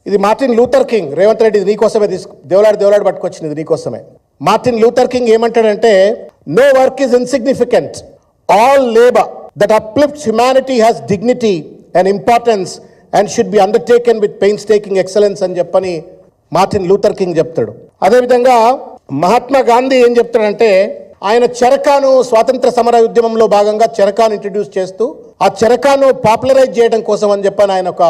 ఇది Martin Luther King. Revanth Reddy ఇది నీకోసమే దేవులాడి పట్టుకొచ్చింది, ఇది నీకోసమే. మార్టిన్ లూథర్ కింగ్ ఏమంటాడంటే, no work is insignificant, all labour that uplifts humanity has dignity and importance and should be undertaken with painstaking excellence అని చెప్పని మార్టిన్ లూథర్ కింగ్ చెప్తాడు. అదేవిధంగా మహాత్మా గాంధీ ఏం చెప్తాడంటే, ఆయన చెరకాను స్వాతంత్ర సమర ఉద్యమంలో భాగంగా చెరకాను ఇంట్రడ్యూస్ చేస్తూ ఆ చెరకాను పాపులరైజ్ చేయడం కోసం అని చెప్పని ఆయన ఒక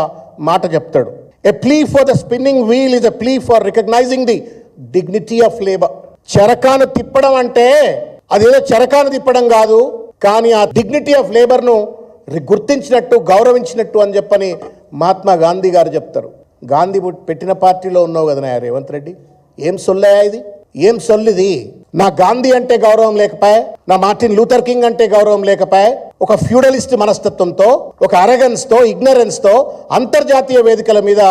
మాట చెప్తాడు. A plea for the spinning wheel is a plea for recognising the dignity of labour. చెరకాను తిప్పడం అంటే అదేదో చెరకాను తిప్పడం కాదు, కానీ ఆ డిగ్నిటీ ఆఫ్ లేబర్ను గుర్తించినట్టు గౌరవించినట్టు అని చెప్పని మహాత్మా గాంధీ గారు చెప్తారు. గాంధీ పెట్టిన పార్టీలో ఉన్నావు కదా రేవంత్ రెడ్డి, ఏం సొల్లయా ఇది, ఏం సొల్లిది? నా గాంధీ అంటే గౌరవం లేకపోయా, నా మార్టిన్ లూథర్ కింగ్ అంటే గౌరవం లేకపోయా, ఒక ఫ్యూడలిస్ట్ మనస్తత్వంతో, ఒక అరగెన్స్తో, ఇగ్నరెన్స్తో అంతర్జాతీయ వేదికల మీద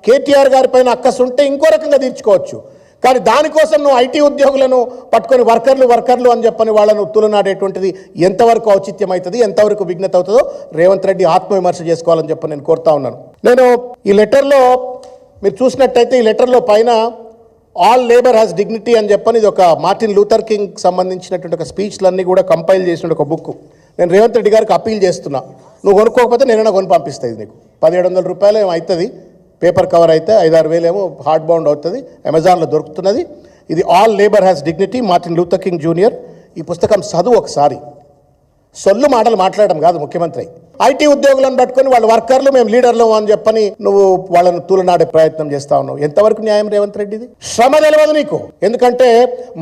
కేటీఆర్ గారి పైన అక్కసుంటే ఇంకో రకంగా తీర్చుకోవచ్చు. కానీ దానికోసం నువ్వు ఐటీ ఉద్యోగులను పట్టుకొని వర్కర్లు అని చెప్పని వాళ్ళను తులనాడేటువంటిది ఎంతవరకు ఔచిత్యం అవుతుంది, ఎంతవరకు విఘ్నత అవుతుందో రేవంత్ రెడ్డి ఆత్మవిమర్శ చేసుకోవాలని చెప్పి నేను కోరుతా ఉన్నాను. నేను ఈ లెటర్లో మీరు చూసినట్టయితే, ఈ లెటర్లో పైన ఆల్ లేబర్ హ్యాస్ డిగ్నిటీ అని చెప్పని ఇది ఒక మార్టిన్ లూథర్ కింగ్ సంబంధించినటువంటి ఒక స్పీచ్లన్నీ కూడా కంపైల్ చేసిన ఒక బుక్. నేను రేవంత్ రెడ్డి గారికి అప్పీల్ చేస్తున్నా, నువ్వు కొనుక్కోకపోతే నేనైనా కొని పంపిస్తాయి. నీకు 1700 రూపాయలు ఏమో అవుతుంది, పేపర్ కవర్ అయితే 5-6 వేలు ఏమో హార్డ్ బౌండ్ అవుతుంది, అమెజాన్లో దొరుకుతున్నది. ఇది all labour has dignity, Martin Luther king junior. ఈ పుస్తకం చదువు ఒకసారి. సొల్లు మాటలు మాట్లాడడం కాదు ముఖ్యమంత్రి. ఐటీ ఉద్యోగులను పట్టుకొని వాళ్ళు వర్కర్లు, మేము లీడర్లు అని చెప్పని నువ్వు వాళ్ళను తూలనాడే ప్రయత్నం చేస్తా ఉన్నావు. ఎంతవరకు న్యాయం రేవంత్ రెడ్డిది? శ్రమ తెలియదు నీకు, ఎందుకంటే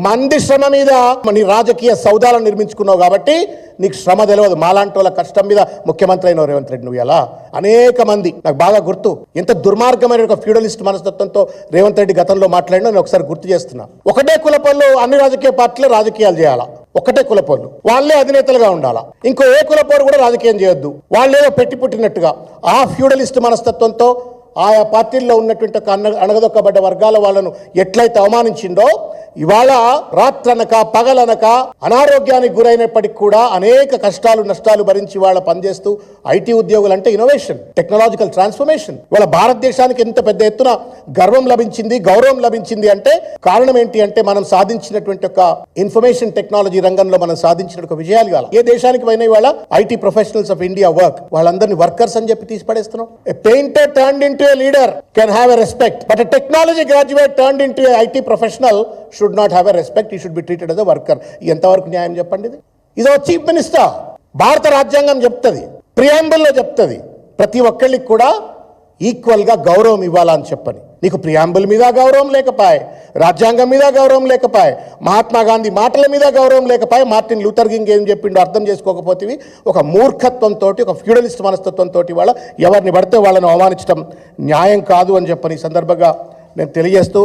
మంది శ్రమ మీద నీ రాజకీయ సౌదాలను నిర్మించుకున్నావు కాబట్టి నీకు శ్రమ తెలియదు. మాలాంటి వాళ్ళ కష్టం మీద ముఖ్యమంత్రి అయినావు రేవంత్ రెడ్డి. నువ్వు ఎలా అనేక మంది, నాకు బాగా గుర్తు, ఎంత దుర్మార్గమైన ఒక ఫ్యూడలిస్ట్ మనస్తత్వంతో రేవంత్ రెడ్డి గతంలో మాట్లాడినా నేను ఒకసారి గుర్తు చేస్తున్నా. ఒకటే కులపళ్ళు అన్ని రాజకీయ పార్టీలు రాజకీయాలు చేయాలా, ఒకటే కులపోళ్ళు వాళ్ళే అధినేతలుగా ఉండాలా, ఇంకో ఏ కులపోరు కూడా రాజకీయం చేయొద్దు, వాళ్ళేదో పెట్టి పుట్టినట్టుగా ఆ ఫ్యూడలిస్ట్ మనస్తత్వంతో ఆయా పార్టీల్లో ఉన్నటువంటి ఒక అణగదొక్కబడ్డ వర్గాల వాళ్ళను ఎట్లయితే అవమానించిందో, ఇవాళ రాత్రనక పగలనక అనారోగ్యానికి గురైనప్పటికీ కూడా అనేక కష్టాలు నష్టాలు భరించి వాళ్ళ పనిచేస్తూ ఐటీ ఉద్యోగులు అంటే ఇన్నోవేషన్, టెక్నాలజికల్ ట్రాన్స్ఫర్మేషన్. ఇవాళ భారతదేశానికి ఎంత పెద్ద ఎత్తున గర్వం లభించింది, గౌరవం లభించింది అంటే కారణం ఏంటి అంటే మనం సాధించినటువంటి ఒక ఇన్ఫర్మేషన్ టెక్నాలజీ రంగంలో మనం సాధించిన ఒక విజయాలు. కాల ఏ దేశానికి పోయినా ఇవాళ IT professionals of India work, వాళ్ళందరినీ వర్కర్స్ అని చెప్పి తీసి పడేస్తున్నాం. A painter turned into a leader can have a respect, but a technology graduate turned into a IT professional should not have a respect. He should be treated as a worker. ఎంతవరకు న్యాయం చెప్పండి ఇది? ఇదో chief minister, భారత రాజ్యాంగం చెప్తుంది, ప్రియాంబుల్లో చెప్తుంది, ప్రతి ఒక్కళ్ళకి కూడా ఈక్వల్గా గౌరవం ఇవ్వాలని చెప్పని. నీకు ప్రియాంబుల్ మీద గౌరవం లేకపోయే, రాజ్యాంగం మీద గౌరవం లేకపోయే, మహాత్మా గాంధీ మాటల మీద గౌరవం లేకపోయే, మార్టిన్ లూథర్ కింగ్ ఏం చెప్పిండో అర్థం చేసుకోకపోతే ఒక మూర్ఖత్వంతో, ఒక ఫ్యూడలిస్ట్ మనస్తత్వంతో వాళ్ళ ఎవరిని పడితే వాళ్ళని అవమానించడం న్యాయం కాదు అని చెప్పని సందర్భంగా నేను తెలియజేస్తూ